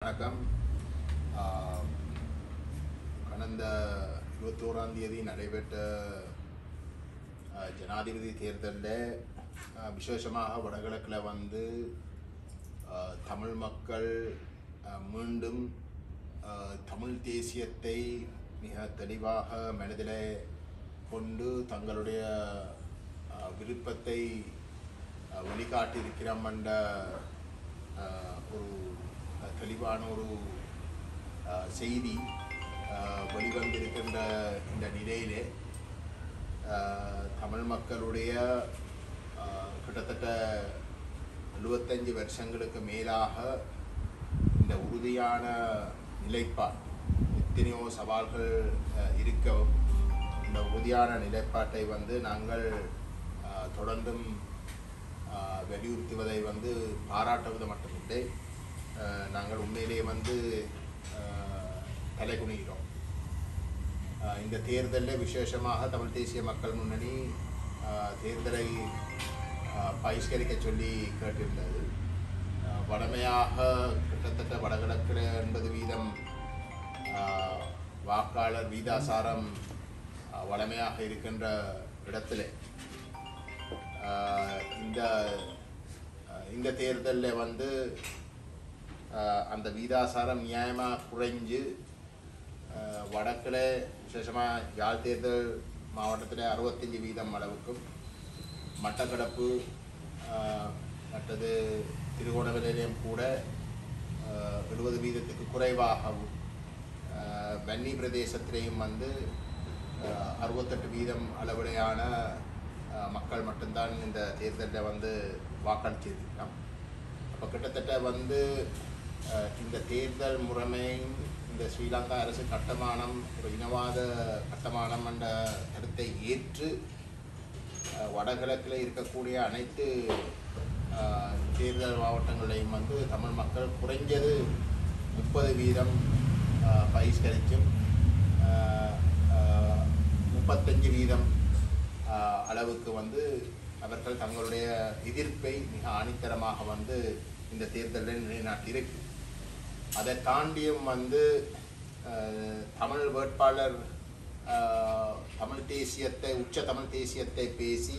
வணக்கம். கடந்த 21ஆம் தேதி நடைபெற்ற ஜனாதிபதி தேர்தலில் விசேஷமாக வடகிழக்கில் வந்து தமிழ் மக்கள் மீண்டும் தமிழ் தேசியத்தை மிக தெளிவாக மனதில் கொண்டு தங்களுடைய விருப்பத்தை வெளிக்காட்டியிருக்கிறோம் என்ற ஒரு தெளிவான ஒரு செய்தி வெளிவந்திருக்கின்ற இந்த நிலையிலே தமிழ் மக்களுடைய கிட்டத்தட்ட 75 வருஷங்களுக்கு மேலாக இந்த உறுதியான நிலைப்பாடு, எத்தனையோ சவால்கள் இருக்கவும் இந்த உறுதியான நிலைப்பாட்டை வந்து நாங்கள் தொடர்ந்தும் வலியுறுத்துவதை வந்து பாராட்டுவது மட்டுமில்லை, நாங்கள் உண்மையிலேயே வந்து தலைகுனிகிறோம். இந்த தேர்தலில் விசேஷமாக தமிழ் தேசிய மக்கள் முன்னணி தேர்தலை பகிஷ்கரிக்க சொல்லி கேட்டிருந்தது. வடமையாக கிட்டத்தட்ட வடகிழக்கில் 80% வாக்காளர் வீதாசாரம் வடமையாக இருக்கின்ற இடத்துல இந்த தேர்தலில் வந்து அந்த வீதாசாரம் நியாயமாக குறைஞ்சு வடக்கில் விசேஷமாக யாழ் தேர்தல் மாவட்டத்தில் 65% அளவுக்கும், மட்டக்களப்பு மற்றது திருகோணமலையிலும் கூட 70% குறைவாகவும், வன்னி பிரதேசத்திலேயும் வந்து 68% அளவுடையான மக்கள் மட்டும்தான் இந்த தேர்தலில் வந்து வாக்களிச்சிருக்கிறோம். அப்போ கிட்டத்தட்ட வந்து இந்த தேர்தல் முறைமையும் இந்த ஸ்ரீலங்கா அரசு கட்டுமானம் ஒரு இனவாத கட்டுமானம் என்ற கருத்தை ஏற்று வடகிழக்கில் இருக்கக்கூடிய அனைத்து தேர்தல் மாவட்டங்களையும் வந்து தமிழ் மக்கள் குறைஞ்சது 30% பகிஷ்கரிச்சும் 35% அளவுக்கு வந்து அவர்கள் தங்களுடைய எதிர்ப்பை மிக ஆணித்தரமாக வந்து இந்த தேர்தலில் நிலைநாட்டியிருக்கு. அதை தாண்டியும் வந்து தமிழ் வேட்பாளர் தமிழ் தேசியத்தை உச்ச தமிழ் தேசியத்தை பேசி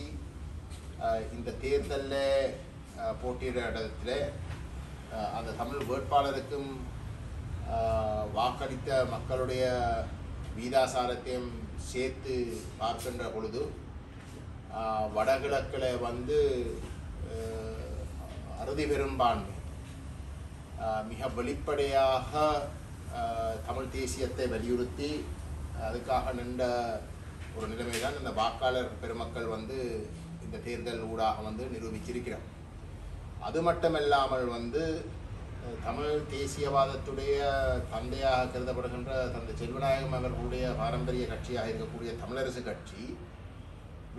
இந்த தேர்தலில் போட்டியிட இடத்துல அந்த தமிழ் வேட்பாளருக்கும் வாக்களித்த மக்களுடைய வீதாசாரத்தையும் சேர்த்து பார்க்கின்ற பொழுது வடகிழக்கில் வந்து அறுதி பெரும்பான்மை மிக வெளிப்படையாக தமிழ் தேசியத்தை வலியுறுத்தி அதுக்காக நின்ற ஒரு நிலைமை தான் இந்த வாக்காளர் பெருமக்கள் வந்து இந்த தேர்தல் ஊடாக வந்து நிரூபிச்சிருக்கிறோம். அது மட்டுமல்லாமல் வந்து தமிழ் தேசியவாதத்துடைய தந்தையாக கருதப்படுகின்ற தந்தை செல்வநாயகம் அவர்களுடைய பாரம்பரிய கட்சியாக இருக்கக்கூடிய தமிழரசு கட்சி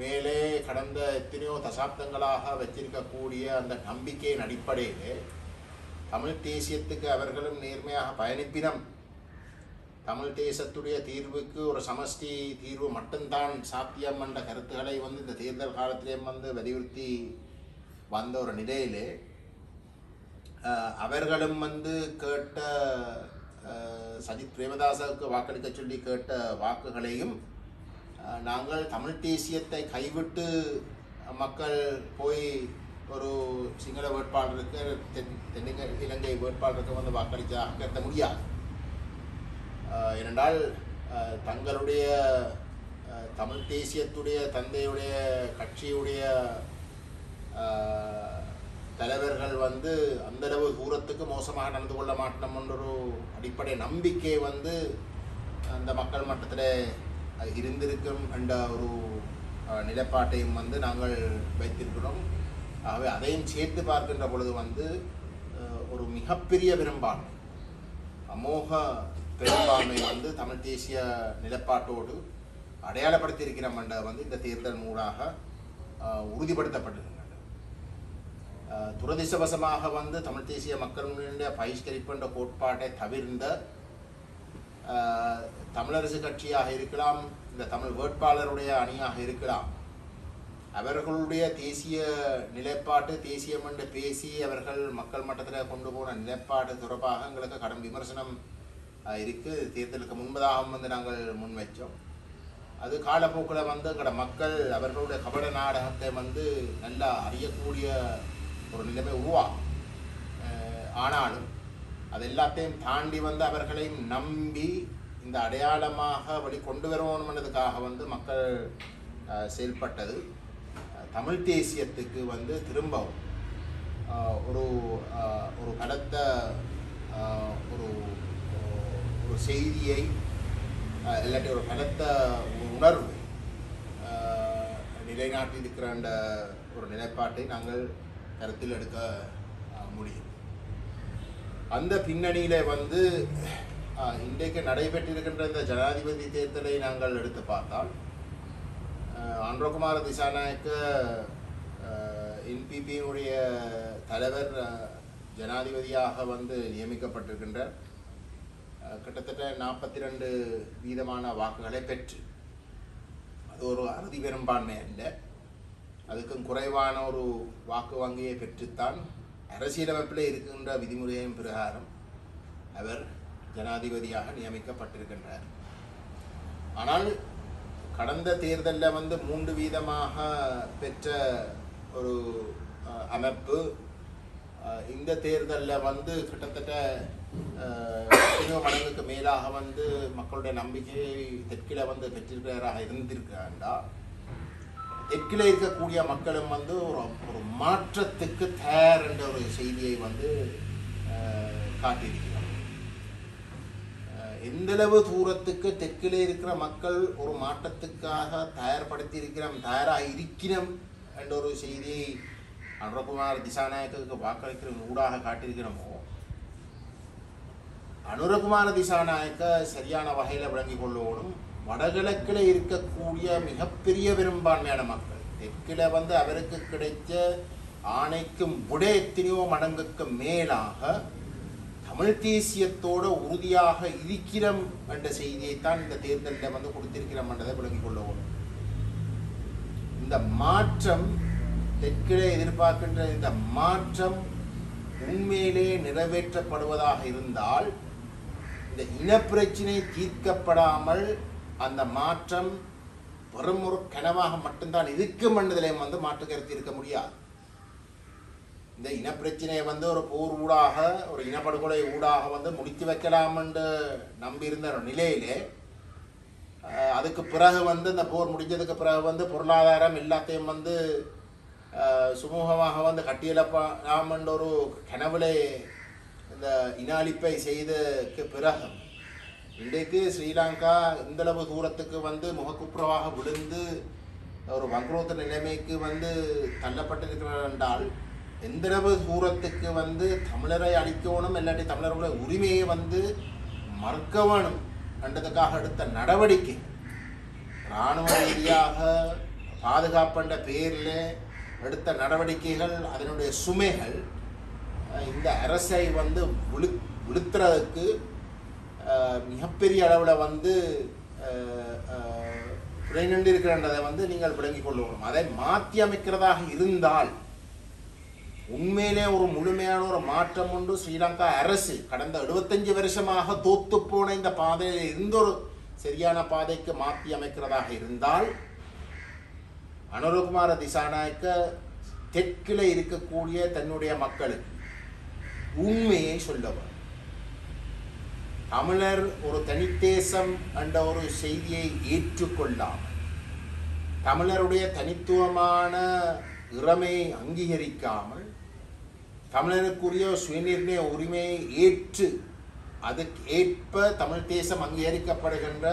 மேலே கடந்த எத்தனையோ தசாப்தங்களாக வச்சிருக்கக்கூடிய அந்த நம்பிக்கையின் அடிப்படையில் தமிழ் தேசியத்துக்கு அவர்களும் நேர்மையாக பயணிப்பினம். தமிழ் தேசத்துடைய தீர்வுக்கு ஒரு சமஷ்டி தீர்வு மட்டும்தான் சாத்தியம் என்ற கருத்துக்களை வந்து இந்த தேர்தல் காலத்திலேயும் வந்து வலியுறுத்தி வந்த ஒரு நிலையிலே அவர்களும் வந்து கேட்ட சஜித் பிரேமதாசவுக்கு வாக்களிக்க சொல்லி கேட்ட வாக்குகளையும் நாங்கள் தமிழ் தேசியத்தை கைவிட்டு மக்கள் போய் ஒரு சிங்கள வேட்பாளருக்கு இலங்கை வேட்பாளருக்கு வந்து வாக்களித்ததாக கருத முடியாது. ஏனென்றால் தங்களுடைய தமிழ் தேசியத்துடைய தந்தையுடைய கட்சியுடைய தலைவர்கள் வந்து அந்தளவு தூரத்துக்கு மோசமாக நடந்து கொள்ள மாட்டோம் என்ற ஒரு அடிப்படை நம்பிக்கை வந்து அந்த மக்கள் மட்டத்தில் இருந்திருக்கும் என்ற ஒரு நிலைப்பாட்டையும் வந்து நாங்கள் வைத்திருக்கிறோம். ஆகவே அதையும் சேர்த்து பார்க்கின்ற பொழுது வந்து ஒரு மிகப்பெரிய பெரும்பான்மை, அமோக பெரும்பான்மை வந்து தமிழ் தேசிய நிலைப்பாட்டோடு அடையாளப்படுத்தியிருக்கிறோம் என்ற வந்து இந்த தேர்தல் மூடாக உறுதிப்படுத்தப்பட்டிருக்கின்றன. துரதிர்ஷ்டவசமாக வந்து தமிழ் தேசிய மக்களுடைய பகிஷ்கரிப்பு என்ற கோட்பாட்டை தவிர்ந்த தமிழரசு கட்சியாக இருக்கலாம், இந்த தமிழ் வேட்பாளருடைய அணியாக இருக்கலாம், அவர்களுடைய தேசிய நிலைப்பாட்டு தேசியம் என்று பேசி அவர்கள் மக்கள் மட்டத்தில் கொண்டு போன நிலைப்பாடு தொடர்பாக எங்களுக்கு கடும் விமர்சனம் இருக்குது. தேர்தலுக்கு முன்பதாக வந்து நாங்கள் முன்வைச்சோம். அது காலப்போக்கில் வந்து எங்களோட மக்கள் அவர்களுடைய கபட நாடகத்தை வந்து நல்லா அறியக்கூடிய ஒரு நிலைமை உருவாகும். ஆனாலும் அது எல்லாத்தையும் தாண்டி வந்து அவர்களையும் நம்பி இந்த அடையாளமாக வழி கொண்டு வரணும்ன்றதுக்காக வந்து மக்கள் செயல்பட்டது. தமிழ் தேசியத்துக்கு வந்து திரும்பவும் ஒரு ஒரு பலத்த ஒரு ஒரு செய்தியை இல்லாட்டி ஒரு பலத்த உணர்வு நிலைநாட்டி இருக்கிற அந்த ஒரு நிலைப்பாட்டை நாங்கள் கருத்தில் எடுக்க முடியும். அந்த பின்னணியில் வந்து இன்றைக்கு நடைபெற்றிருக்கின்ற இந்த ஜனாதிபதி தேர்தலை நாங்கள் எடுத்து பார்த்தால் அனுரகுமார திசாநாயக்க என்பிபியினுடைய தலைவர் ஜனாதிபதியாக வந்து நியமிக்கப்பட்டிருக்கின்றார். கிட்டத்தட்ட 42% வாக்குகளை பெற்று, அது ஒரு அறுதி பெரும்பான்மை அல்ல, அதுக்கும் குறைவான ஒரு வாக்கு வங்கியை பெற்றுத்தான் அரசியலமைப்பில் இருக்கின்ற விதிமுறையின் பிரகாரம் அவர் ஜனாதிபதியாக நியமிக்கப்பட்டிருக்கின்றார். ஆனால் கடந்த தேர்தலில் வந்து 3% பெற்ற ஒரு அமைப்பு இந்த தேர்தலில் வந்து கிட்டத்தட்ட 10 மடங்குக்கு மேலாக வந்து மக்களுடைய நம்பிக்கையை தெற்கில் வந்து பெற்றிருக்கிறாராக இருந்திருக்காண்டா, தெற்கில் இருக்கக்கூடிய மக்களும் வந்து ஒரு மாற்றத்துக்கு தயார் என்ற ஒரு செய்தியை வந்து காட்டியிருக்கிறார். எந்தளவு தூரத்துக்கு தெற்கிலே இருக்கிற மக்கள் ஒரு மாற்றத்துக்காக தயாராக இருக்கிறோம் என்ற ஒரு செய்தியை அனுரகுமார திசாநாயக்கு வாக்களிக்கிற ஊடாக காட்டியிருக்கிறோமோ, அனுரகுமார திசாநாயக்க சரியான வகையில் விளங்கி கொள்ளோடும். வடகிழக்கில் இருக்கக்கூடிய மிகப்பெரிய பெரும்பான்மையான மக்கள் தெற்கில் வந்து அவருக்கு கிடைத்த ஆணைக்கும் விட எத்தனையோ மடங்குக்கு மேலாக தமிழ் தேசியத்தோடு உறுதியாக இருக்கிறோம் என்ற செய்தியைத்தான் இந்த தேர்தலில் வந்து கொடுத்திருக்கிறோம் என்றதை விளங்கிக் கொள்ளவும். இந்த மாற்றம் தெற்கிலே எதிர்பார்க்கின்ற இந்த மாற்றம் உண்மையிலே நிறைவேற்றப்படுவதாக இருந்தால், இந்த இனப்பிரச்சினை தீர்க்கப்படாமல் அந்த மாற்றம் வெறும் ஒரு கனவாக மட்டும்தான் இருக்கும் என்றதிலையும் வந்து மாற்று கருத்து இருக்க முடியாது. இந்த இனப்பிரச்சனையை வந்து ஒரு போர் ஊடாக, ஒரு இனப்படுகொலை ஊடாக வந்து முடித்து வைக்கலாம் என்று நம்பியிருந்த நிலையிலே, அதுக்கு பிறகு வந்து இந்த போர் முடிஞ்சதுக்கு பிறகு வந்து பொருளாதாரம் எல்லாத்தையும் வந்து சுமூகமாக வந்து கட்டியெழப்பலாம் என்ற ஒரு கனவுலே இந்த இன அழிப்பை செய்ததுக்கு பிறகு இன்றைக்கு ஸ்ரீலங்கா இந்தளவு தூரத்துக்கு வந்து முகக்குப்புறவாக விழுந்து ஒரு வங்குரோத்த நிலைமைக்கு வந்து தள்ளப்பட்டிருக்கிறார் என்றால், எந்தளவு தூரத்துக்கு வந்து தமிழரை அழிக்கணும் இல்லாட்டி தமிழர்களுடைய உரிமையை வந்து மறுக்க வேணும் என்றதுக்காக எடுத்த நடவடிக்கை, இராணுவ ரீதியாக பாதுகாப்புன்ற பேரில் எடுத்த நடவடிக்கைகள், அதனுடைய சுமைகள் இந்த அரசை வந்து விழுத்துறதுக்கு மிகப்பெரிய அளவில் வந்து நின்று இருக்கிறன்றதை வந்து நீங்கள் விளங்கிக் கொள்ளணும். அதை மாற்றி அமைக்கிறதாக இருந்தால் உண்மையிலே ஒரு முழுமையான ஒரு மாற்றம் உண்டு. ஸ்ரீலங்கா அரசு கடந்த 75 வருஷமாக தோத்து போன இந்த பாதையில் இருந்த ஒரு சரியான பாதைக்கு மாற்றி அமைக்கிறதாக இருந்தால், அனுரகுமார திசாநாயக்க தெற்கில் இருக்கக்கூடிய தன்னுடைய மக்களுக்கு உண்மையை சொல்லவர். தமிழர் ஒரு தனித்தேசம் என்ற ஒரு செய்தியை ஏற்றுக்கொள்ளாமல், தமிழருடைய தனித்துவமான இறமையை அங்கீகரிக்காமல், தமிழருக்குரிய சுயநிர்ணய உரிமையை ஏற்று அதுக்கு ஏற்ப தமிழ் தேசம் அங்கீகரிக்கப்படுகின்ற,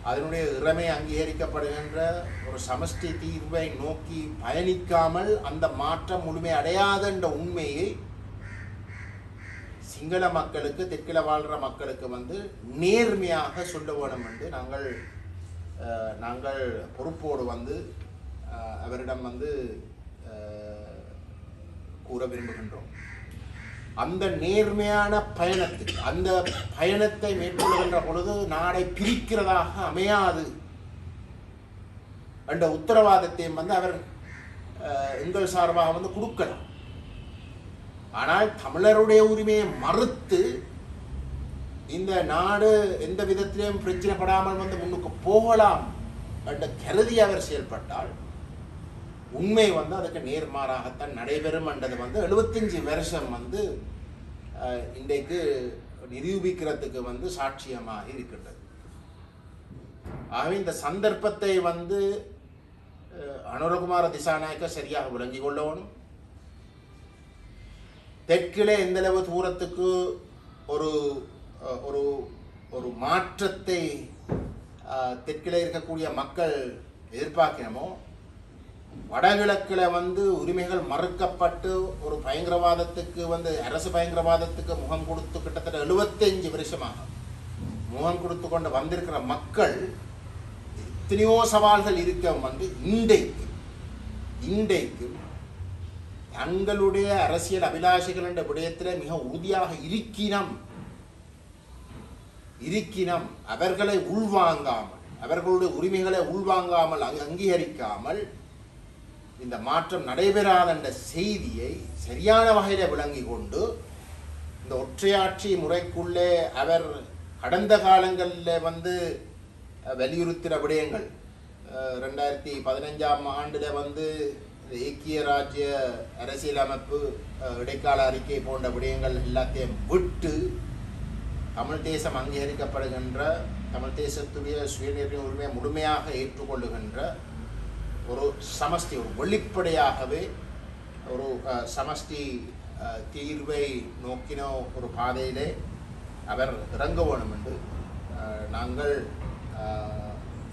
அதனுடைய இறமை அங்கீகரிக்கப்படுகின்ற ஒரு சமஷ்டி தீர்வை நோக்கி பயணிக்காமல் அந்த மாற்றம் முழுமை அடையாத என்ற உண்மையை சிங்கள மக்களுக்கு, தெற்கில் வாழ்கிற மக்களுக்கு வந்து நேர்மையாக சொல்ல வேணும் என்று நாங்கள் பொறுப்போடு வந்து அவரிடம் வந்து கூற விரும்புகின்றோம். அந்த நேர்மையான பயணத்துக்கு, அந்த பயணத்தை மேற்கொள்கின்ற பொழுது நாடை பிரிக்கிறதாக அமையாது என்ற உத்தரவாதத்தையும் வந்து அவர் எங்கள் சார்பாக வந்து கொடுக்கலாம். ஆனால் தமிழருடைய உரிமையை மறுத்து இந்த நாடு எந்த விதத்திலையும் பிரச்சனைப்படாமல் வந்து முன்னுக்கு போகலாம் என்ற கருதி அவர் செயல்பட்டால் உண்மை வந்து அதுக்கு நேர்மாறாகத்தான் நடைபெறும் என்றது வந்து 75 வருஷம் வந்து இன்றைக்கு நிரூபிக்கிறதுக்கு வந்து சாட்சியமாக இருக்கின்றது. ஆகவே இந்த சந்தர்ப்பத்தை வந்து அனுரகுமார திசாநாயக்க சரியாக விளங்கிக் கொள்ளணும். தெற்கிலே எந்தளவு தூரத்துக்கு ஒரு ஒரு ஒரு மாற்றத்தை தெற்கிலே இருக்கக்கூடிய மக்கள் எதிர்பார்க்கணுமோ, வடகிழக்கில் வந்து உரிமைகள் மறுக்கப்பட்டு ஒரு பயங்கரவாதத்துக்கு வந்து அரசு பயங்கரவாதத்துக்கு முகம் கொடுத்து கிட்டத்தட்ட 75 வருஷமாக முகம் கொடுத்து கொண்டு வந்திருக்கிற மக்கள் எத்தனையோ சவால்கள் இருக்க வந்து இன்றைக்கு தங்களுடைய அரசியல் அபிலாஷைகள் என்ற விடயத்தில் மிக உறுதியாக இருக்கினம் அவர்களை உள்வாங்காமல், அவர்களுடைய உரிமைகளை உள்வாங்காமல் அங்கீகரிக்காமல் இந்த மாற்றம் நடைபெறாத என்ற செய்தியை சரியான வகையில் விளங்கி கொண்டு இந்த ஒற்றையாட்சி முறைக்குள்ளே அவர் கடந்த காலங்களில் வந்து வலியுறுத்தின விடயங்கள் 2015ஆம் ஆண்டில் வந்து ஐக்கிய ராஜ்ய அரசியலமைப்பு இடைக்கால அறிக்கை போன்ற விடயங்கள் எல்லாத்தையும் விட்டு தமிழ் தேசம் அங்கீகரிக்கப்படுகின்ற தமிழ் தேசத்துடைய சுயநிர்ணய உரிமையை முழுமையாக ஏற்றுக்கொள்ளுகின்ற ஒரு சமஷ்டி, ஒரு வெளிப்படையாகவே ஒரு சமஷ்டி தீர்வை நோக்கின ஒரு பாதையிலே அவர் இறங்க வேணும் என்று நாங்கள்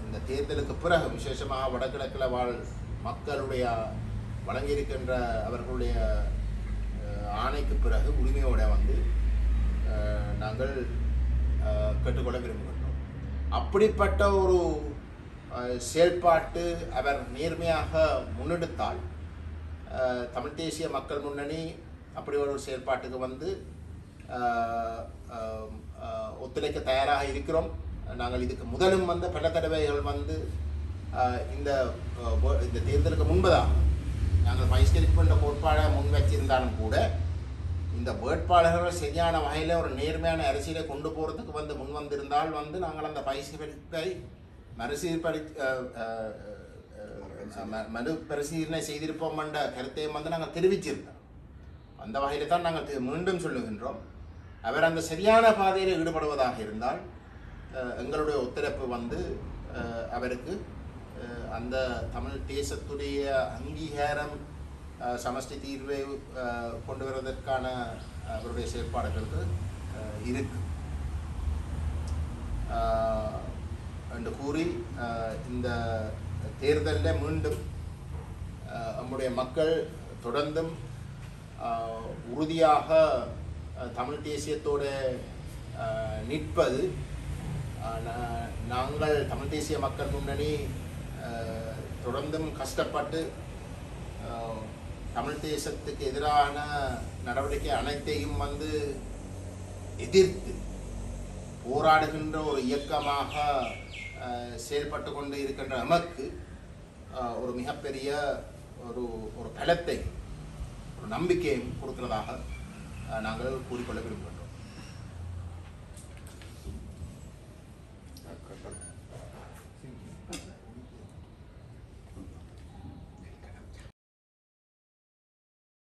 இந்த தேர்தலுக்கு பிறகு விசேஷமாக வடகிழக்கில் வாழ் மக்களுடைய வழங்கியிருக்கின்ற அவர்களுடைய ஆணைக்கு பிறகு உரிமையோடு வந்து நாங்கள் கேட்டுக்கொள்ள விரும்புகின்றோம். அப்படிப்பட்ட ஒரு செயல்பாட்டு அவர் நேர்மையாக முன்னெடுத்தால் தமிழ் தேசிய மக்கள் முன்னணி அப்படி ஒரு செயல்பாட்டுக்கு வந்து ஒத்துழைக்க தயாராக இருக்கிறோம். நாங்கள் இதுக்கு முதலும் வந்து பல தடவைகள் வந்து இந்த தேர்தலுக்கு முன்பதாக நாங்கள் பகிஷ்கரிக்கின்ற கோட்பாடை முன் வச்சிருந்தாலும் கூட இந்த வேட்பாளர்கள் சரியான வகையில் ஒரு நேர்மையான அரசியலை கொண்டு போகிறதுக்கு வந்து முன் வந்திருந்தால் வந்து நாங்கள் அந்த பகிஷ்கரிப்பை மறுபரிசீலனை செய்திருப்போம் என்ற கருத்தையும் வந்து நாங்கள் தெரிவிச்சிருந்தோம். அந்த வகையில் தான் நாங்கள் மீண்டும் சொல்லுகின்றோம், அவர் அந்த சரியான பாதையில் ஈடுபடுவதாக இருந்தால் எங்களுடைய ஒத்துழைப்பு வந்து அவருக்கு அந்த தமிழ் தேசத்துடைய அங்கீகாரம் சமஷ்டி தீர்வை கொண்டு வருவதற்கான அவருடைய செயற்பாடுகளுக்கு இருக்கு என்று கூறி இந்த தேர்தலில் மீண்டும் நம்முடைய மக்கள் தொடர்ந்தும் உறுதியாக தமிழ் தேசியத்தோடு நிற்பது, நாங்கள் தமிழ் தேசிய மக்கள் முன்னணி தொடர்ந்தும் கஷ்டப்பட்டு தமிழ் தேசத்துக்கு எதிரான நடவடிக்கை அனைத்தையும் வந்து எதிர்த்து போராடுகின்ற ஒரு இயக்கமாக செயல்பட்டு கொண்டு இருக்கின்ற நமக்கு ஒரு மிகப்பெரிய ஒரு பலத்தை, ஒரு நம்பிக்கையும் கொடுக்கிறதாக நாங்கள் கூறிக்கொள்ள விரும்புகிறோம்.